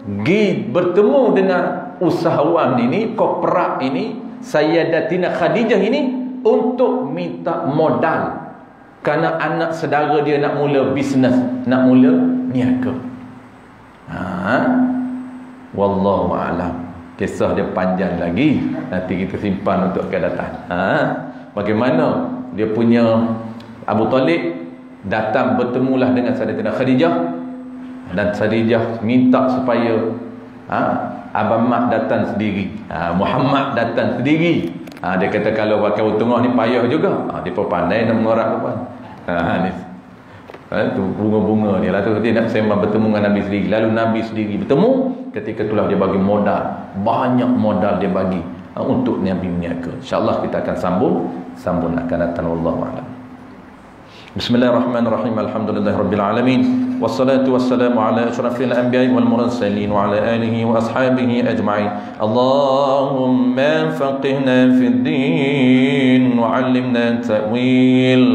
pergi bertemu dengan usahawan ini, korporat ini, Sayyidatina Khadijah ini, untuk minta modal. Kerana anak saudara dia nak mula bisnes, nak mula niaga. Wallahu a'lam. Kisah dia panjang lagi, nanti kita simpan untuk akan datang. Bagaimana dia punya Abu Talib datang bertemulah dengan Sayyidatina Khadijah, dan Khadijah minta supaya Abang Mak datang sendiri, Muhammad datang sendiri. Dia kata kalau pakai orang tengah ni payah juga. Dia pun pandai nak mengorak apa. Ni tu bunga-bunga ni lah tu, dia nak sembang bertemu dengan Nabi sendiri. Lalu Nabi sendiri bertemu, ketika itulah dia bagi modal, banyak modal dia bagi untuk Nabi berniaga. InsyaAllah kita akan sambung akan datang. Wallahu a'lam. Bismillahirrahmanirrahim. Alhamdulillahirabbil alamin. Wassalatu wassalamu ala asyrafil anbiya'i wal mursalin wa ala alihi wa ashabihi ajma'in. Allahumma faqihna fid din wa 'allimna ta'wil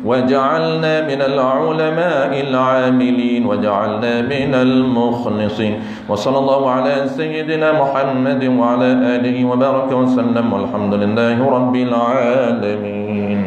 waj'alna minal 'ulama'il 'amilin waj'alna minal mukhlisin. Wa sallallahu ala sayyidina Muhammadin wa ala alihi wa baraka wa sallam. Walhamdulillahi rabbil alamin.